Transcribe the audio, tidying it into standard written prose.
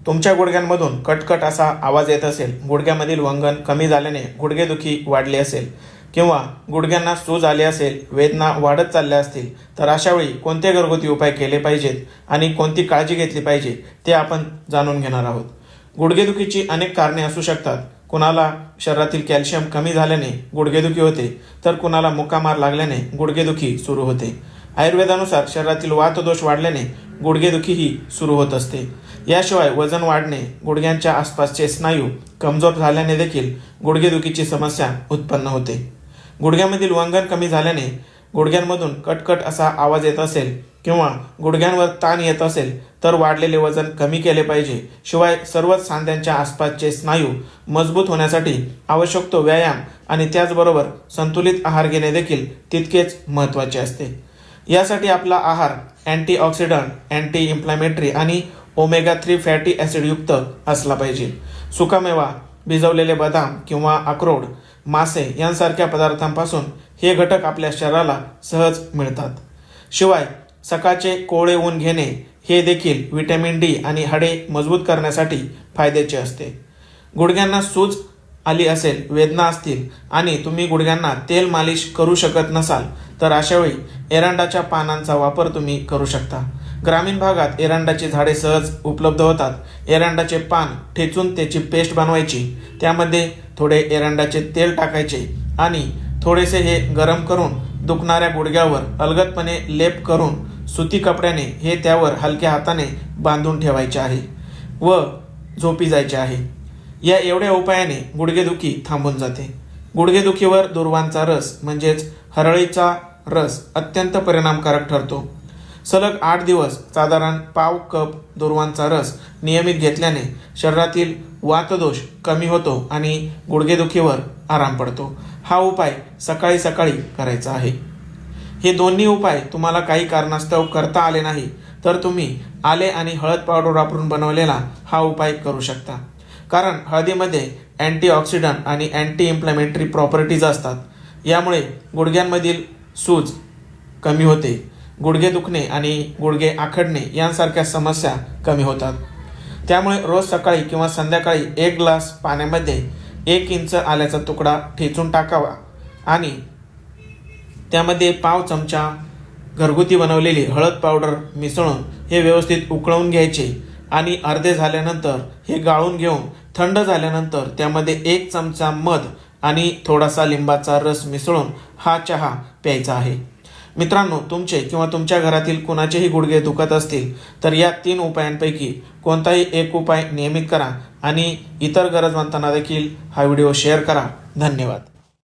तुमच्या गुडघ्यांमधून कटकट असा आवाज येत असेल, गुडघ्यामधील वंगण कमी झाल्याने गुडघेदुखी वाढली असेल किंवा गुडघ्यांना सूज आली असेल, वेदना वाढत चालल्या असतील, तर अशावेळी कोणते घरगुती उपाय केले पाहिजेत आणि कोणती काळजी घेतली पाहिजे ते आपण जाणून घेणार आहोत. गुडघेदुखीची अनेक कारणे असू शकतात. कुणाला शरीरातील कॅल्शियम कमी झाल्याने गुडघेदुखी होते, तर कुणाला मुकामार लागल्याने गुडघेदुखी सुरू होते. आयुर्वेदानुसार शरीरातील वातदोष वाढल्याने गुडघेदुखीही सुरू होत असते. याशिवाय वजन वाढणे, गुडघ्यांच्या आसपासचे स्नायू कमजोर झाल्याने देखील गुडघेदुखीची समस्या उत्पन्न होते. गुडघ्यामधील वंगण कमी झाल्याने गुडघ्यांमधून कटकट असा आवाज येत असेल किंवा गुडघ्यांवर ताण येत असेल तर वाढलेले वजन कमी केले पाहिजे. शिवाय सर्वच सांध्यांच्या आसपासचे स्नायू मजबूत होण्यासाठी आवश्यक तो व्यायाम आणि त्याचबरोबर संतुलित आहार घेणे देखील तितकेच महत्त्वाचे असते. यासाठी आपला आहार अँटीऑक्सिडंट, अँटी इन्फ्लॅमेटरी आणि ओमेगा 3 फॅटी ॲसिड युक्त असला पाहिजे. सुकामेवा, भिजवलेले बदाम किंवा अक्रोड, मासे यांसारख्या पदार्थांपासून हे घटक आपल्या शरीराला सहज मिळतात. शिवाय सकाळचे कोवळे ऊन घेणे हे देखील व्हिटॅमिन डी आणि हाडे मजबूत करण्यासाठी फायद्याचे असते. गुडघ्यांना सूज आली असेल, वेदना असतील आणि तुम्ही गुडघ्यांना तेल मालिश करू शकत नसाल तर अशावेळी एरंडाच्या पानांचा वापर तुम्ही करू शकता. ग्रामीण भागात एरंडाची झाडे सहज उपलब्ध होतात. एरंडाचे पान ठेचून त्याची पेस्ट बनवायची, त्यामध्ये थोडे एरंडाचे तेल टाकायचे आणि थोडेसे हे गरम करून दुखणाऱ्या गुडघ्यावर अलगदपणे लेप करून सुती कपड्याने हे त्यावर हलक्या हाताने बांधून ठेवायचे आहे व झोपी जायचे आहे. या एवढ्या उपायाने गुडघेदुखी थांबून जाते. गुडघेदुखीवर दूर्वांचा रस म्हणजेच हरळीचा रस अत्यंत परिणामकारक ठरतो. सलग 8 दिवस साधारण पाव कप दूर्वांचा रस नियमित घेतल्याने शरीरातील वातदोष कमी होतो आणि गुडघेदुखीवर आराम पडतो. हा उपाय सकाळी सकाळी करायचा आहे. हे दोन्ही उपाय तुम्हाला काही कारणास्तव करता आले नाही तर तुम्ही आले आणि हळद पावडर वापरून बनवलेला हा उपाय करू शकता. कारण हळदीमध्ये अँटीऑक्सिडंट आणि अँटी इन्फ्लॅमेटरी प्रॉपर्टीज असतात. यामुळे गुडघ्यांमधील सूज कमी होते, गुडघे दुखणे आणि गुडघे आखडणे यांसारख्या समस्या कमी होतात. त्यामुळे रोज सकाळी किंवा संध्याकाळी 1 ग्लास पाण्यामध्ये 1 इंच आल्याचा तुकडा ठेचून टाकावा आणि त्यामध्ये पाव चमचा घरगुती बनवलेली हळद पावडर मिसळून हे व्यवस्थित उकळवून घ्यायचे आणि अर्धे झाल्यानंतर हे गाळून घेऊन थंड झाल्यानंतर त्यामध्ये 1 चमचा मध आणि थोडासा लिंबाचा रस मिसळून हा चहा प्यायचा आहे. मित्रांनो, तुमचे किंवा तुमच्या घरातील कुणाचेही गुडघे दुखत असतील तर या 3 उपायांपैकी कोणताही एक उपाय नियमित करा आणि इतर गरजवंतांना देखील हा व्हिडिओ शेअर करा. धन्यवाद.